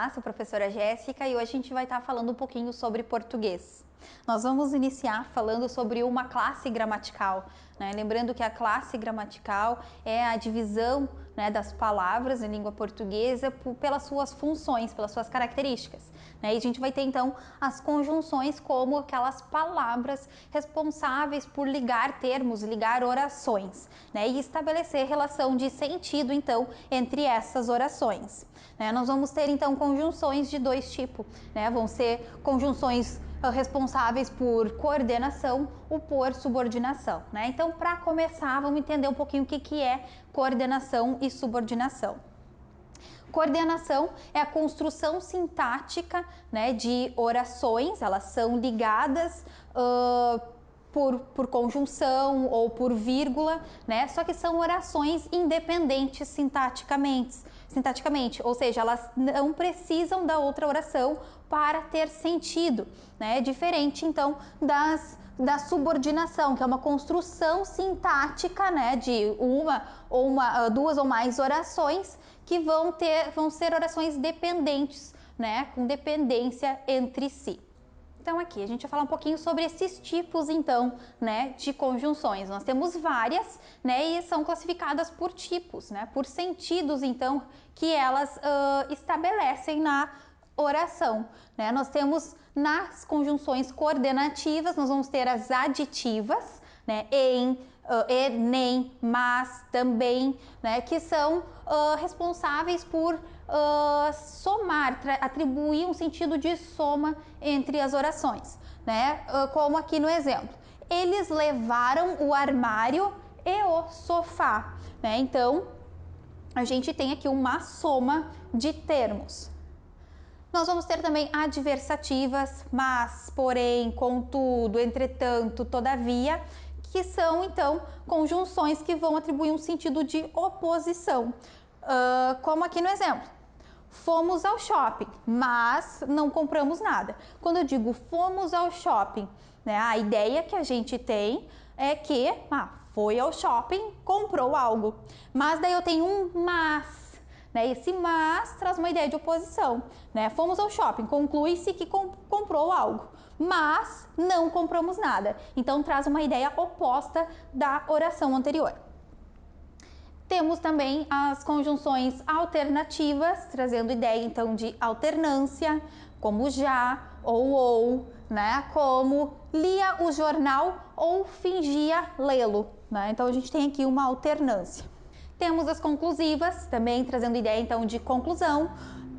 Olá, sou a professora Jéssica e hoje a gente vai estar falando um pouquinho sobre português. Nós vamos iniciar falando sobre uma classe gramatical, né? Lembrando que a classe gramatical é a divisão, né, das palavras em língua portuguesa pelas suas funções, pelas suas características, né? E a gente vai ter então as conjunções como aquelas palavras responsáveis por ligar termos, ligar orações, né? E estabelecer relação de sentido então entre essas orações, né? Nós vamos ter então conjunções de dois tipos, né? Vão ser conjunções responsáveis por coordenação ou por subordinação, né? Então, para começar, vamos entender um pouquinho o que é coordenação e subordinação. Coordenação é a construção sintática, né, de orações, elas são ligadas por conjunção ou por vírgula, né? Só que são orações independentes sintaticamente, ou seja, elas não precisam da outra oração para ter sentido, né? Diferente então da subordinação, que é uma construção sintática, né, de duas ou mais orações que vão ser orações dependentes, né, com dependência entre si. Então aqui a gente vai falar um pouquinho sobre esses tipos então, né, de conjunções. Nós temos várias, né, e são classificadas por tipos, né, por sentidos então que elas estabelecem na oração, né? Nós temos nas conjunções coordenativas, nós vamos ter as aditivas, né, em, e, nem, mas, também, né, que são responsáveis por somar, atribuir um sentido de soma entre as orações, né? Como aqui no exemplo, eles levaram o armário e o sofá, né? Então, a gente tem aqui uma soma de termos. Nós vamos ter também adversativas, mas, porém, contudo, entretanto, todavia, que são, então, conjunções que vão atribuir um sentido de oposição. Como aqui no exemplo. Fomos ao shopping, mas não compramos nada. Quando eu digo fomos ao shopping, né, a ideia que a gente tem é que foi ao shopping, comprou algo. Mas daí eu tenho um mas. Né? Esse mas traz uma ideia de oposição, né? Fomos ao shopping, conclui-se que comprou algo, mas não compramos nada. Então traz uma ideia oposta da oração anterior. Temos também as conjunções alternativas, trazendo ideia então de alternância, como já ou, né? Como lia o jornal ou fingia lê-lo, né? Então a gente tem aqui uma alternância. Temos as conclusivas, também trazendo ideia então de conclusão.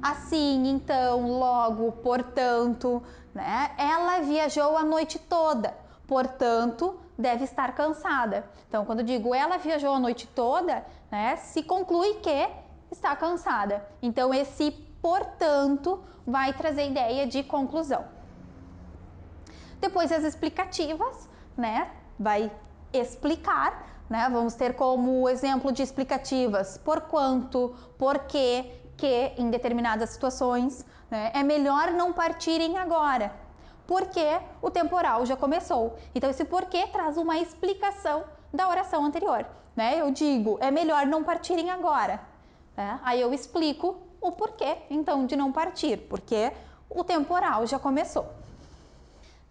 Assim, então, logo, portanto, né? Ela viajou a noite toda, portanto, deve estar cansada. Então, quando eu digo ela viajou a noite toda, né? Se conclui que está cansada. Então, esse portanto vai trazer ideia de conclusão. Depois as explicativas, né? Vai explicar, né? Vamos ter como exemplo de explicativas porquanto, porquê, que em determinadas situações, né? É melhor não partirem agora, porque o temporal já começou. Então esse porquê traz uma explicação da oração anterior, né? Eu digo, é melhor não partirem agora, né? Aí eu explico o porquê então de não partir, porque o temporal já começou.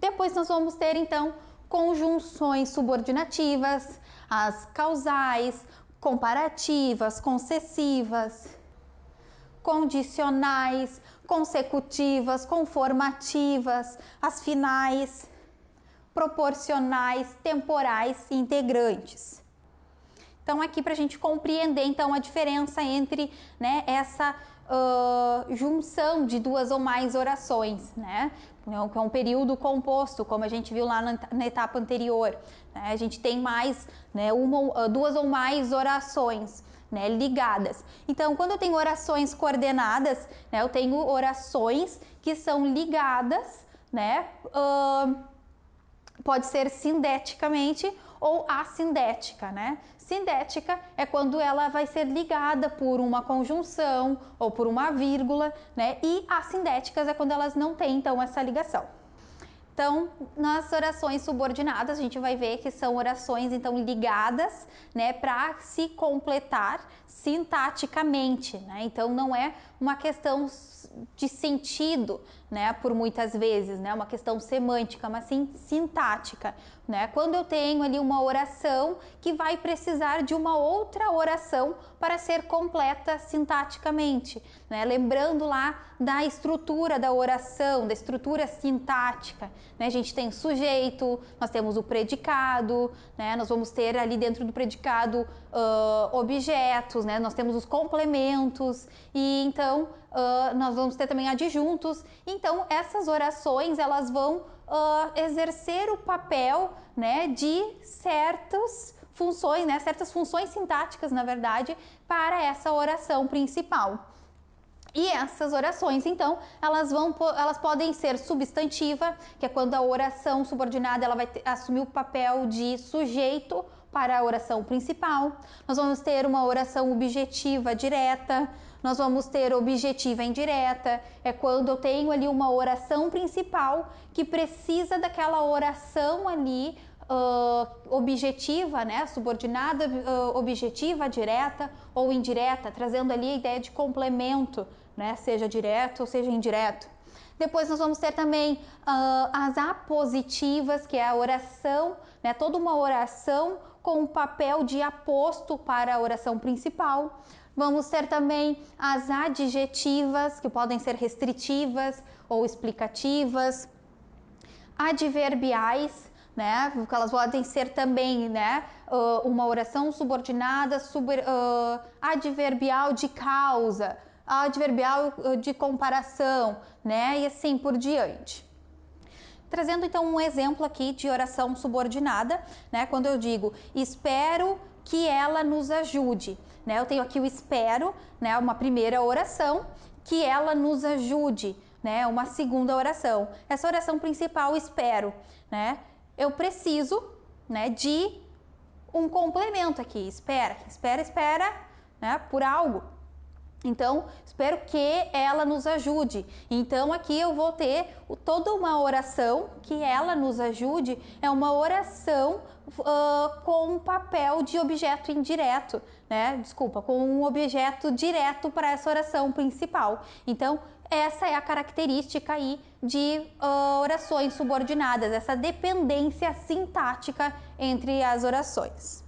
Depois nós vamos ter então conjunções subordinativas, as causais, comparativas, concessivas, condicionais, consecutivas, conformativas, as finais, proporcionais, temporais e integrantes. Então aqui para a gente compreender então a diferença entre, né, essa junção de duas ou mais orações, né, que é um período composto, como a gente viu lá na etapa anterior, né, a gente tem mais, né, duas ou mais orações, né, ligadas. Então, quando eu tenho orações coordenadas, né, eu tenho orações que são ligadas, né, pode ser sindeticamente ou assindética, né? Sindética é quando ela vai ser ligada por uma conjunção ou por uma vírgula, né? E assindéticas é quando elas não têm, então, essa ligação. Então, nas orações subordinadas, a gente vai ver que são orações, então, ligadas, né, para se completar sintaticamente, né? Então, não é uma questão de sentido, né, por muitas vezes, né, uma questão semântica, mas sim sintática, né, quando eu tenho ali uma oração que vai precisar de uma outra oração para ser completa sintaticamente, né, lembrando lá da estrutura da oração, da estrutura sintática, né, a gente tem sujeito, nós temos o predicado, né, nós vamos ter ali dentro do predicado objetos, né, nós temos os complementos e então nós vamos ter também adjuntos. Então essas orações elas vão exercer o papel, né, de certas funções, né, certas funções sintáticas, na verdade, para essa oração principal. E essas orações, então, elas podem ser substantiva, que é quando a oração subordinada ela vai assumir o papel de sujeito para a oração principal. Nós vamos ter uma oração objetiva direta, nós vamos ter objetiva indireta, é quando eu tenho ali uma oração principal que precisa daquela oração ali objetiva, né, subordinada, objetiva, direta ou indireta, trazendo ali a ideia de complemento, né, seja direto ou seja indireto. Depois nós vamos ter também as apositivas, que é a oração, né, toda uma oração com o papel de aposto para a oração principal. Vamos ter também as adjetivas, que podem ser restritivas ou explicativas. Adverbiais, né, porque elas podem ser também, né, uma oração subordinada, adverbial de causa, adverbial de comparação, né, e assim por diante. Trazendo então um exemplo aqui de oração subordinada, né, quando eu digo espero que ela nos ajude, né, eu tenho aqui o espero, né, uma primeira oração, que ela nos ajude, né, uma segunda oração. Essa oração principal, espero, né, eu preciso, né, de um complemento aqui, espera, né, por algo. Então, espero que ela nos ajude. Então, aqui eu vou ter toda uma oração que ela nos ajude, é uma oração com um papel de objeto indireto, né? Desculpa, com um objeto direto para essa oração principal. Então, essa é a característica aí de orações subordinadas, essa dependência sintática entre as orações.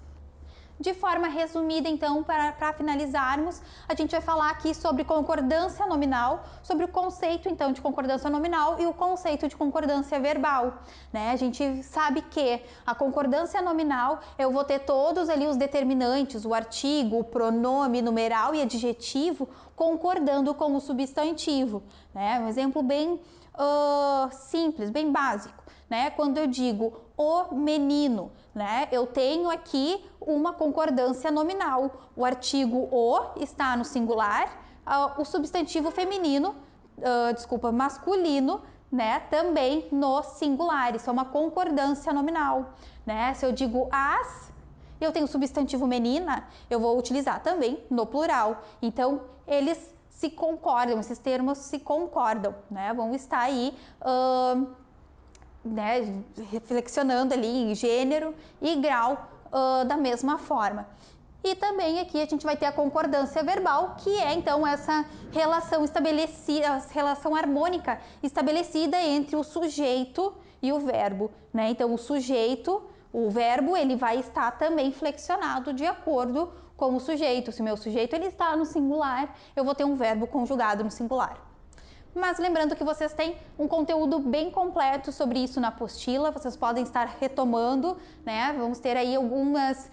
De forma resumida, então, para finalizarmos, a gente vai falar aqui sobre concordância nominal, sobre o conceito, então, de concordância nominal e o conceito de concordância verbal, né? A gente sabe que a concordância nominal, eu vou ter todos ali os determinantes, o artigo, o pronome, numeral e adjetivo, concordando com o substantivo, né? Um exemplo bem simples, bem básico, né? Quando eu digo o menino, né? Eu tenho aqui uma concordância nominal. O artigo o está no singular, o substantivo feminino, masculino, né? Também no singular. Isso é uma concordância nominal, né? Se eu digo as, eu tenho substantivo menina, eu vou utilizar também no plural. Então, eles se concordam, esses termos se concordam, né? Vão estar aí né, reflexionando ali em gênero e grau da mesma forma. E também aqui a gente vai ter a concordância verbal, que é então essa relação estabelecida, relação harmônica estabelecida entre o sujeito e o verbo, né? Então o sujeito, o verbo, ele vai estar também flexionado de acordo com o sujeito. Se o meu sujeito ele está no singular, eu vou ter um verbo conjugado no singular. Mas lembrando que vocês têm um conteúdo bem completo sobre isso na apostila, vocês podem estar retomando, né? Vamos ter aí algumas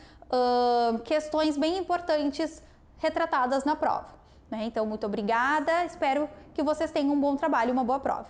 questões bem importantes retratadas na prova, né? Então, muito obrigada, espero que vocês tenham um bom trabalho e uma boa prova.